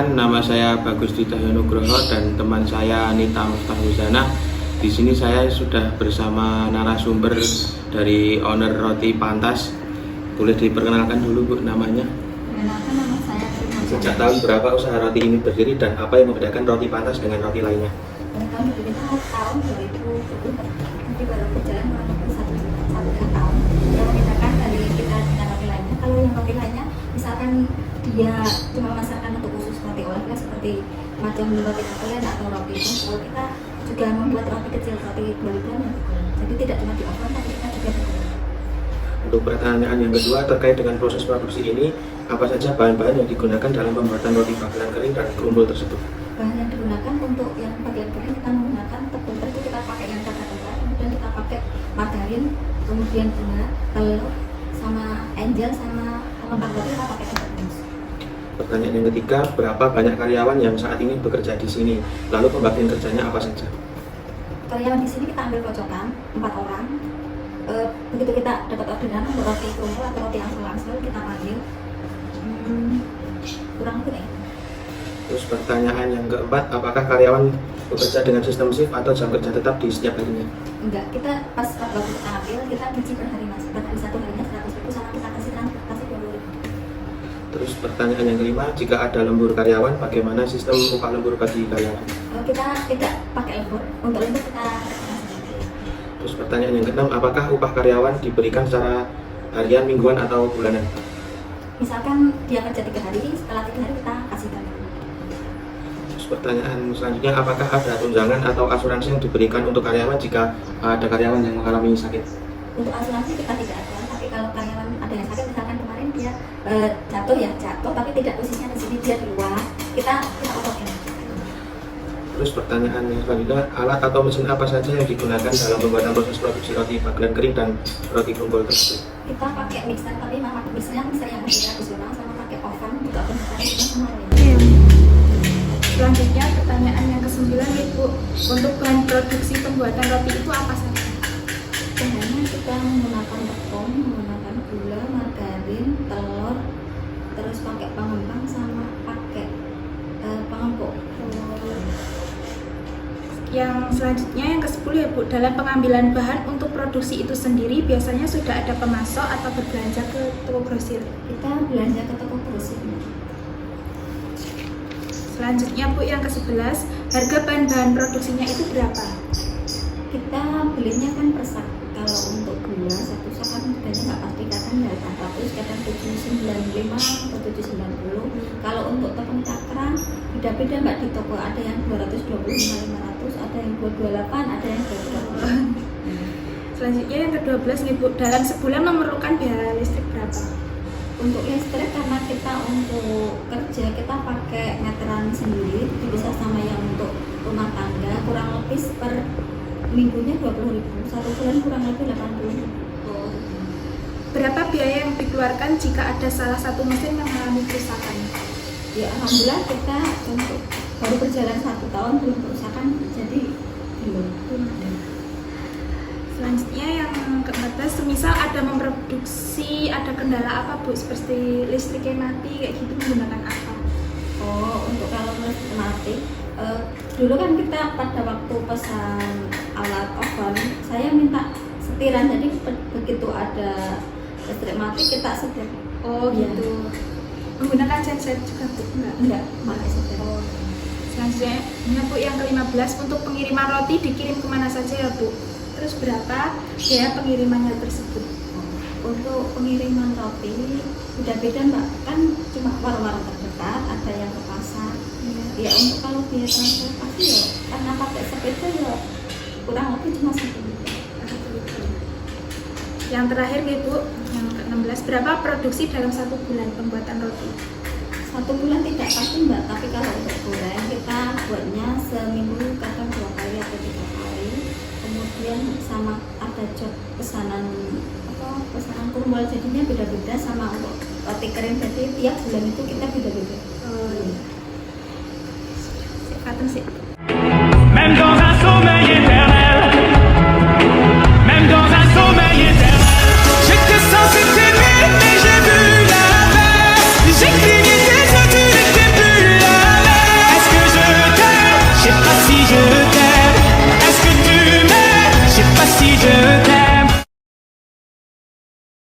Perkenalkan, nama saya Bagus Dita Nugroho dan teman saya Nita Muftahuzana. Di sini saya sudah bersama narasumber dari owner Roti Pantas. Boleh diperkenalkan dulu Bu namanya? Perkenalkan, nama saya Rima. Sejak tahun berapa usaha roti ini berdiri dan apa yang membedakan Roti Pantas dengan roti lainnya? Tahun kita tahun 2020, nanti baru berjalan satu tahun. Yang membedakan dari kita dengan roti lainnya, kalau yang roti lainnya misalkan dia cuma memasarkan untuk khusus roti oleh seperti macam roti kalian atau roti itu, kalau kita juga membuat roti kecil, roti bulan-bulan, jadi tidak cuma di oven tapi kita juga buat. Untuk pertanyaan yang kedua terkait dengan proses produksi ini, apa saja bahan-bahan yang digunakan dalam pembuatan roti bagelan kering dan kerumbul tersebut? Bahan yang digunakan untuk yang bagian kering kita menggunakan tepung terigu, kita pakai yang tengah-tengah, kemudian kita pakai margarin, kemudian gula, telur, sama angel, sama lembak roti kita pakai tepung. Pertanyaan yang ketiga, berapa banyak karyawan yang saat ini bekerja di sini? Lalu pembagian kerjanya apa saja? Karyawan di sini kita ambil kocokan 4 orang. Begitu kita dapat orderan untuk roti kerumbul atau roti angsel-angsel, kita panggil. Kurang lebih nih. Terus pertanyaan yang keempat, apakah karyawan bekerja dengan sistem shift atau jam kerja tetap di setiap harinya? Enggak, kita pas waktu kita ambil, kita gaji per hari mas. Per hari satu harinya 100.000 sama kita kasih transportasi 20.000. Terus pertanyaan yang kelima, jika ada lembur karyawan, bagaimana sistem upah lembur bagi karyawan? Kita tidak pakai lembur, untuk lembur kita. Terus pertanyaan yang keenam, apakah upah karyawan diberikan secara harian, mingguan, atau bulanan? Misalkan dia kerja 3 hari, setelah 3 hari kita kasihkan. Terus pertanyaan selanjutnya, apakah ada tunjangan atau asuransi yang diberikan untuk karyawan jika ada karyawan yang mengalami sakit? Untuk asuransi kita tidak ada, tapi kalau karyawan ada yang sakit, misalkan kemarin dia jatuh, tapi tidak posisinya di sini, dia di luar, kita otokin. Terus pertanyaan yang selanjutnya, alat atau mesin apa saja yang digunakan dalam pembuatan proses produksi roti bagelan kering dan roti kerumbul tersebut? Kita pakai mixer, tapi memang mixer yang tradisional, sama pakai oven, juga oven kita semua ya. Selanjutnya pertanyaan yang ke-9 Ibu, untuk bahan produksi pembuatan roti itu apa saja? Bahannya kita menggunakan tepung, menggunakan gula, margarin, telur, terus pakai pengembang sama pakai pengempuk. Yang selanjutnya yang ke-10 ya Bu, dalam pengambilan bahan untuk produksi itu sendiri biasanya sudah ada pemasok atau berbelanja ke toko grosir? Kita belanja ke toko grosir. Selanjutnya Bu, yang ke-11, harga bahan-bahan produksinya itu berapa? Kita belinya kan per sak. Kalau untuk gula satu sak kan harganya nggak pasti, kadang dari 400, kadang 795 atau 790. Kalau untuk tepung cakram beda-beda mbak, di toko ada yang 225, 500, ada yang 228, ada yang 228. Selanjutnya yang ke-12 nih Bu, dalam sebulan memerlukan biaya listrik berapa? Untuk listrik, karena kita untuk kerja kita pakai meteran sendiri, bisa sama yang untuk rumah tangga, kurang lebih per minggunya 20.000, satu bulan kurang lebih 80.000. Berapa biaya yang dikeluarkan jika ada salah satu mesin yang mengalami kerusakan? Ya alhamdulillah kita untuk baru berjalan 1 tahun belum kerusakan, jadi belum ada. Selanjutnya yang ke-14, semisal ada memproduksi, ada kendala apa Bu, seperti listriknya mati kayak gitu, menggunakan apa? Oh, untuk kalau listrik mati, dulu kan kita pada waktu pesan alat oven, saya minta setiran, jadi begitu ada listrik mati kita setir. Oh Ya. gitu. Menggunakan genset juga Bu? Enggak pakai setir. Oh. Selanjutnya Bu, yang ke-15, untuk pengiriman roti dikirim kemana saja ya Bu? Terus berapa biaya pengirimannya tersebut? Untuk pengiriman roti beda-beda mbak, kan cuma warung-warung terdekat, ada yang ke pasar. Ya untuk kalau biaya transportasi ya karena pakai sepeda ya kurang lebih cuma 1 juta. Yang terakhir nih Bu, yang ke-16, berapa produksi dalam 1 bulan pembuatan roti? 1 bulan tidak pasti mbak, tapi kalau untuk goreng kita buatnya seminggu kadang 2 kali atau 3 kali. Kemudian sama ada job pesanan kurumbul, jadinya beda-beda, sama untuk roti kering, jadi tiap bulan itu kita beda-beda. Oh iya. Sip, sih.